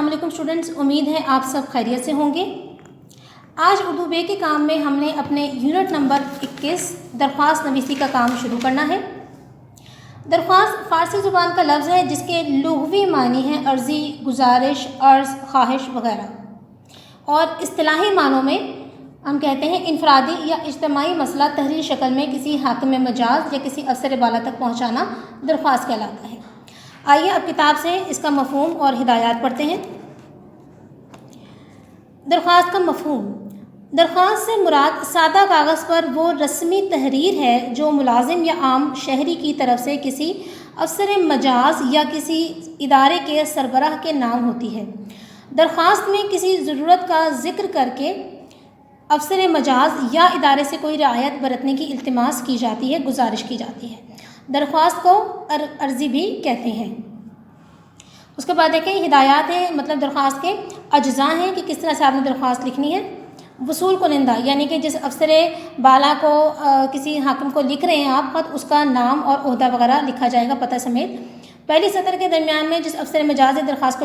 السلام علیکم اسٹوڈنٹس، امید ہے آپ سب خیریت سے ہوں گے۔ آج اردو بے کے کام میں ہم نے اپنے یونٹ نمبر 21 درخواست نویسی کا کام شروع کرنا ہے۔ درخواست فارسی زبان کا لفظ ہے جس کے لغوی معنی ہیں عرضی، گزارش، عرض، خواہش وغیرہ، اور اصطلاحی معنوں میں ہم کہتے ہیں انفرادی یا اجتماعی مسئلہ تحریری شکل میں کسی حاکم مجاز یا کسی افسر بالا تک پہنچانا درخواست کہلاتا ہے۔ آئیے اب کتاب سے اس کا مفہوم اور ہدایات پڑھتے ہیں۔ درخواست کا مفہوم: درخواست سے مراد سادہ کاغذ پر وہ رسمی تحریر ہے جو ملازم یا عام شہری کی طرف سے کسی افسر مجاز یا کسی ادارے کے سربراہ کے نام ہوتی ہے۔ درخواست میں کسی ضرورت کا ذکر کر کے افسر مجاز یا ادارے سے کوئی رعایت برتنے کی التماس کی جاتی ہے، گزارش کی جاتی ہے۔ درخواست کو عرضی بھی کہتے ہیں۔ اس کے بعد دیکھیں ہدایات ہیں، مطلب درخواست کے اجزاء ہیں کہ کس طرح سے آپ نے درخواست لکھنی ہے۔ وصول کنندہ یعنی کہ جس افسر بالا کو کسی حاکم کو لکھ رہے ہیں آپ خط، اس کا نام اور عہدہ وغیرہ لکھا جائے گا پتہ سمیت۔ پہلی سطر کے درمیان میں جس افسر مجاز کو درخواست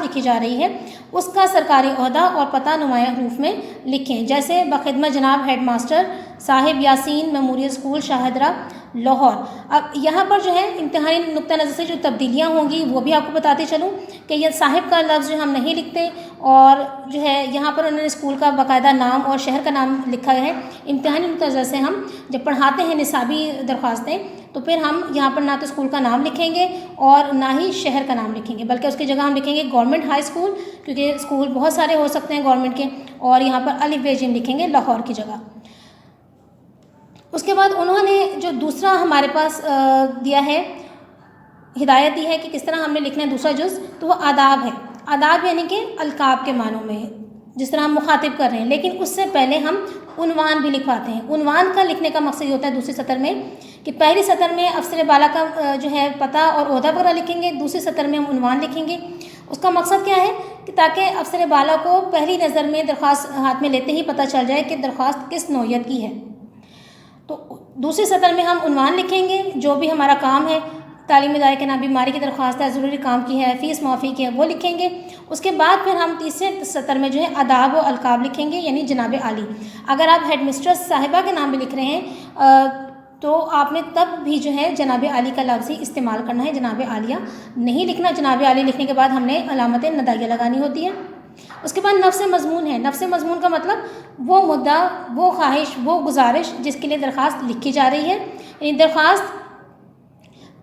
لکھی جا رہی ہے اس کا سرکاری عہدہ اور پتہ نمایاں حروف میں لکھیں، جیسے بخدمت جناب ہیڈ ماسٹر صاحب یاسین میموریل اسکول شاہدرہ لاہور۔ اب یہاں پر جو ہے امتحانی نقطہ نظر سے جو تبدیلیاں ہوں گی وہ بھی آپ کو بتاتے چلوں کہ یہ صاحب کا لفظ جو ہم نہیں لکھتے، اور جو ہے یہاں پر انہوں نے اسکول کا باقاعدہ نام اور شہر کا نام لکھا ہے۔ امتحانی نقطہ نظر سے ہم جب پڑھاتے ہیں نصابی درخواستیں تو پھر ہم یہاں پر نہ تو اسکول کا نام لکھیں گے اور نہ ہی شہر کا نام لکھیں گے، بلکہ اس کی جگہ ہم لکھیں گے گورنمنٹ ہائی اسکول، کیونکہ اسکول بہت سارے ہو سکتے ہیں گورنمنٹ کے، اور یہاں پر الف ب ج لکھیں گے لاہور کی جگہ۔ اس کے بعد انہوں نے جو دوسرا ہمارے پاس دیا ہے، ہدایت دی ہے کہ کس طرح ہم نے لکھنا ہے دوسرا جز، تو وہ آداب ہے۔ آداب یعنی کہ القاب کے معنوں میں جس طرح ہم مخاطب کر رہے ہیں، لیکن اس سے پہلے ہم عنوان بھی لکھواتے ہیں۔ عنوان کا لکھنے کا مقصد یہ ہوتا ہے دوسری سطر میں کہ پہلی سطر میں افسر بالا کا جو ہے پتہ اور عہدہ وغیرہ لکھیں گے، دوسری سطر میں ہم عنوان لکھیں گے۔ اس کا مقصد کیا ہے کہ تاکہ افسر بالا کو پہلی نظر میں درخواست ہاتھ میں لیتے ہی پتہ چل جائے کہ درخواست کس نوعیت کی ہے۔ تو دوسری سطر میں ہم عنوان لکھیں گے، جو بھی ہمارا کام ہے، تعلیمی ادارے کے نام، بیماری کی درخواست ہے، ضروری کام کی ہے، فیس معافی کی ہے، وہ لکھیں گے۔ اس کے بعد پھر ہم تیسرے سطر میں جو ہے آداب و القاب لکھیں گے، یعنی جناب عالی۔ اگر آپ ہیڈ مسٹرس صاحبہ کے نام بھی لکھ رہے ہیں تو آپ نے تب بھی جو ہے جناب عالی کا لفظ ہی استعمال کرنا ہے، جناب عالیہ نہیں لکھنا۔ جناب عالی لکھنے کے بعد ہم نے علامت ندائیہ لگانی ہوتی ہے۔ اس کے بعد نفس مضمون ہے۔ نفس مضمون کا مطلب وہ مدعا، وہ خواہش، وہ گزارش جس کے لیے درخواست لکھی جا رہی ہے، یعنی درخواست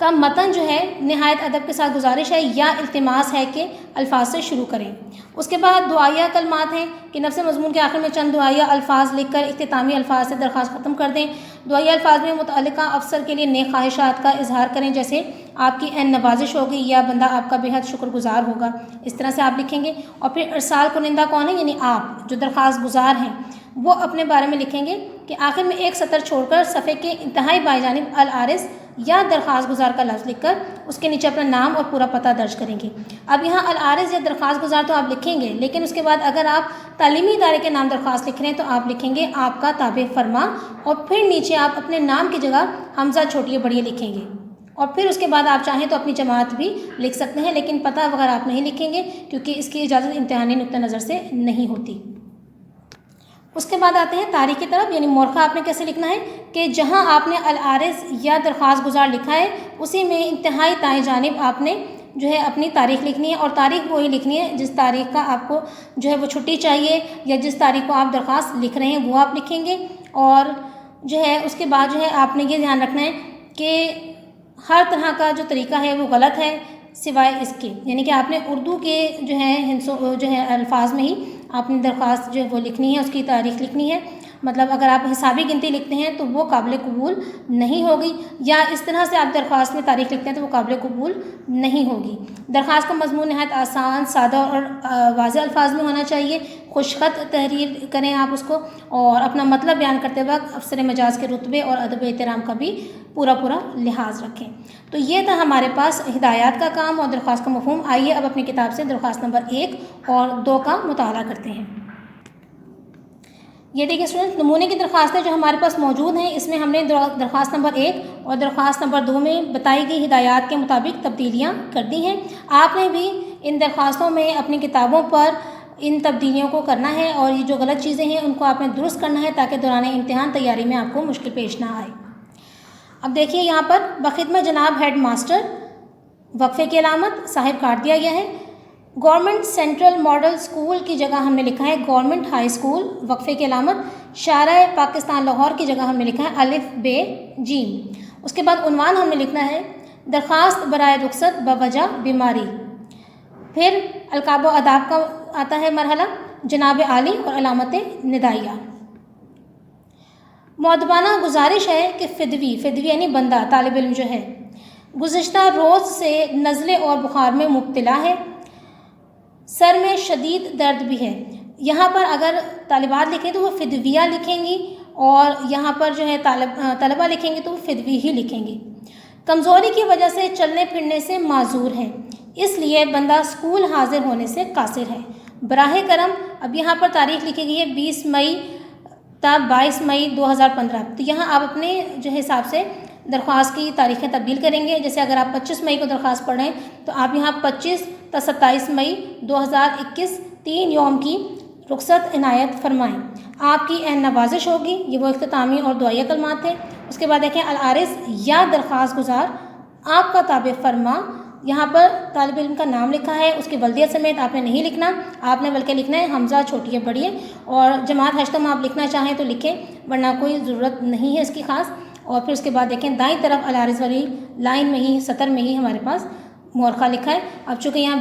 کا متن جو ہے نہایت ادب کے ساتھ گزارش ہے یا التماس ہے کہ الفاظ سے شروع کریں۔ اس کے بعد دعائیہ کلمات ہیں کہ نفس مضمون کے آخر میں چند دعائیہ الفاظ لکھ کر اختتامی الفاظ سے درخواست ختم کر دیں۔ دعائیہ الفاظ میں متعلقہ افسر کے لیے نیک خواہشات کا اظہار کریں، جیسے آپ کی عین نوازش ہوگی یا بندہ آپ کا بے حد شکر گزار ہوگا، اس طرح سے آپ لکھیں گے۔ اور پھر ارسال کنندہ کون ہے، یعنی آپ جو درخواست گزار ہیں، وہ اپنے بارے میں لکھیں گے کہ آخر میں ایک سطر چھوڑ کر صفحے کے انتہائی بائیں جانب العارض یا درخواست گزار کا لفظ لکھ کر اس کے نیچے اپنا نام اور پورا پتہ درج کریں گے۔ اب یہاں العارض یا درخواست گزار تو آپ لکھیں گے، لیکن اس کے بعد اگر آپ تعلیمی ادارے کے نام درخواست لکھ رہے ہیں تو آپ لکھیں گے آپ کا تابع فرما، اور پھر نیچے آپ اپنے نام کی جگہ حمزہ چھوٹیے بڑیے لکھیں گے، اور پھر اس کے بعد آپ چاہیں تو اپنی جماعت بھی لکھ سکتے ہیں، لیکن پتہ وغیرہ آپ نہیں لکھیں گے کیونکہ اس کی اجازت امتحانی نقطہ نظر سے نہیں ہوتی۔ اس کے بعد آتے ہیں تاریخ کی طرف، یعنی مورخہ آپ نے کیسے لکھنا ہے کہ جہاں آپ نے العارض یا درخواست گزار لکھا ہے اسی میں انتہائی دائیں جانب آپ نے جو ہے اپنی تاریخ لکھنی ہے، اور تاریخ وہی لکھنی ہے جس تاریخ کا آپ کو جو ہے وہ چھٹی چاہیے یا جس تاریخ کو آپ درخواست لکھ رہے ہیں وہ آپ لکھیں گے۔ اور جو ہے اس کے بعد جو ہے آپ نے یہ دھیان رکھنا ہے کہ ہر طرح کا جو طریقہ ہے وہ غلط ہے سوائے اس کے، یعنی کہ آپ نے اردو کے جو ہے الفاظ میں ہی آپ نے درخواست جو ہے وہ لکھنی ہے، اس کی تاریخ لکھنی ہے۔ مطلب اگر آپ حسابی گنتی لکھتے ہیں تو وہ قابل قبول نہیں ہوگی، یا اس طرح سے آپ درخواست میں تاریخ لکھتے ہیں تو وہ قابل قبول نہیں ہوگی۔ درخواست کا مضمون نہایت آسان، سادہ اور واضح الفاظ میں ہونا چاہیے۔ خوش خط تحریر کریں آپ اس کو، اور اپنا مطلب بیان کرتے وقت افسر مجاز کے رتبے اور ادب و احترام کا بھی پورا لحاظ رکھیں۔ تو یہ تھا ہمارے پاس ہدایات کا کام اور درخواست کا مفہوم۔ آئیے اب اپنی کتاب سے درخواست نمبر 1 اور 2 کا مطالعہ کرتے ہیں۔ یہ دیکھیں اسٹوڈنٹ، نمونے کی درخواستیں جو ہمارے پاس موجود ہیں، اس میں ہم نے درخواست نمبر 1 اور درخواست نمبر 2 میں بتائی گئی ہدایات کے مطابق تبدیلیاں کر دی ہیں۔ آپ نے بھی ان درخواستوں میں اپنی کتابوں پر ان تبدیلیوں کو کرنا ہے اور یہ جو غلط چیزیں ہیں ان کو آپ نے درست کرنا ہے تاکہ دوران امتحان تیاری میں آپ کو مشکل پیش نہ آئے۔ اب دیکھیے یہاں پر بخدمت جناب ہیڈ ماسٹر، وقفے کی علامت، صاحب کاٹ دیا گیا ہے۔ گورنمنٹ سینٹرل ماڈل اسکول کی جگہ ہم نے لکھا ہے گورنمنٹ ہائی اسکول، وقفے کی علامت۔ شارع پاکستان لاہور کی جگہ ہم نے لکھا ہے الف ب جیم۔ اس کے بعد عنوان ہم نے لکھنا ہے درخواست برائے رخصت بوجہ بیماری۔ پھر القاب و آداب کا آتا ہے مرحلہ، جناب عالی اور علامت ندائیہ۔ مؤدبانہ گزارش ہے کہ فدوی یعنی بندہ، طالب علم جو ہے، گزشتہ روز سے نزلے اور بخار میں مبتلا ہے، سر میں شدید درد بھی ہے۔ یہاں پر اگر طالبات لکھیں تو وہ فدویہ لکھیں گی اور یہاں پر جو ہے طلبہ لکھیں گے تو وہ فدوی ہی لکھیں گے۔ کمزوری کی وجہ سے چلنے پھرنے سے معذور ہے، اس لیے بندہ اسکول حاضر ہونے سے قاصر ہے۔ براہ کرم، اب یہاں پر تاریخ لکھی گئی ہے 20 مئی تا 22 مئی 2015، تو یہاں آپ اپنے جو حساب سے درخواست کی تاریخیں تبدیل کریں گے۔ جیسے اگر آپ 25 مئی کو درخواست پڑھ رہے ہیں تو آپ یہاں 25 تا 27 مئی 2021 3 یوم کی رخصت عنایت فرمائیں۔ آپ کی عین نوازش ہوگی۔ یہ وہ اختتامی اور دعائیہ کلمات تھے۔ اس کے بعد دیکھیں العارض یا درخواست گزار آپ کا تابع فرما، یہاں پر طالب علم کا نام لکھا ہے، اس کی بلدیت سمیت آپ نے نہیں لکھنا، آپ نے بلکہ لکھنا ہے حمزہ چھوٹی بڑی، اور جماعت ہشتم آپ لکھنا چاہیں تو لکھیں ورنہ کوئی ضرورت نہیں ہے اس کی خاص۔ اور پھر اس کے بعد دیکھیں دائیں طرف العارض والی لائن میں ہی سطر میں ہی ہمارے پاس مورخہ لکھا ہے۔ اب چونکہ یہاں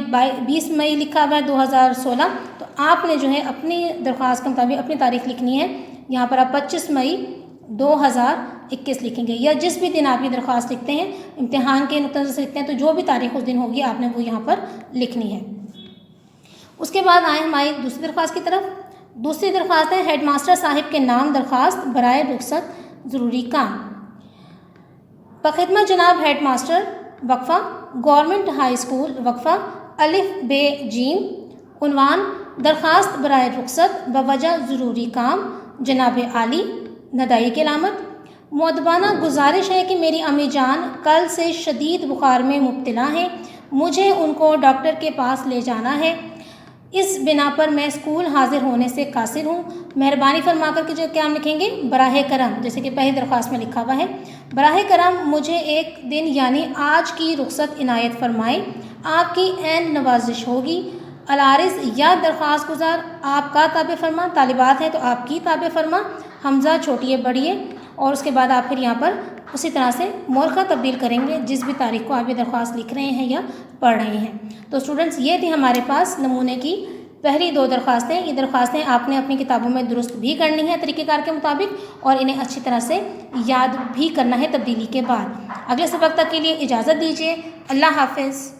20 مئی لکھا ہوا ہے 2016، تو آپ نے جو ہے اپنی درخواست کے مطابق اپنی تاریخ لکھنی ہے۔ یہاں پر آپ 25 مئی 2021 لکھیں گے، یا جس بھی دن آپ یہ درخواست لکھتے ہیں، امتحان کے نقطہ نظر سے لکھتے ہیں، تو جو بھی تاریخ اس دن ہوگی آپ نے وہ یہاں پر لکھنی ہے۔ اس کے بعد آئیں ہماری دوسری درخواست کی طرف۔ دوسری درخواست ہے ہیڈ ماسٹر صاحب کے نام درخواست برائے رخصت ضروری کام۔ بخدمت جناب ہیڈ ماسٹر، وقفہ گورنمنٹ ہائی اسکول، وقفہ الف ب جیم۔ عنوان درخواست برائے رخصت بوجہ ضروری کام، جناب عالی، ندائی کی علامت۔ مؤدبانہ گزارش ہے کہ میری امی جان کل سے شدید بخار میں مبتلا ہیں، مجھے ان کو ڈاکٹر کے پاس لے جانا ہے، اس بنا پر میں اسکول حاضر ہونے سے قاصر ہوں۔ مہربانی فرما کر کے جو کیا ہم لکھیں گے براہ کرم، جیسے کہ پہلی درخواست میں لکھا ہوا ہے، براہ کرم مجھے ایک دن یعنی آج کی رخصت عنایت فرمائیں، آپ کی عین نوازش ہوگی۔ العارض یا درخواست گزار آپ کا تابع فرما، طالبات ہیں تو آپ کی تابع فرما، حمزہ چھوٹی بڑی، اور اس کے بعد آپ پھر یہاں پر اسی طرح سے مورخہ تبدیل کریں گے جس بھی تاریخ کو آپ یہ درخواست لکھ رہے ہیں یا پڑھ رہے ہیں۔ تو اسٹوڈنٹس یہ تھی ہمارے پاس نمونے کی پہلی 2 درخواستیں۔ یہ درخواستیں آپ نے اپنی کتابوں میں درست بھی کرنی ہے طریقہ کار کے مطابق، اور انہیں اچھی طرح سے یاد بھی کرنا ہے تبدیلی کے بعد۔ اگلے سبق تک کے لیے اجازت دیجیے، اللہ حافظ۔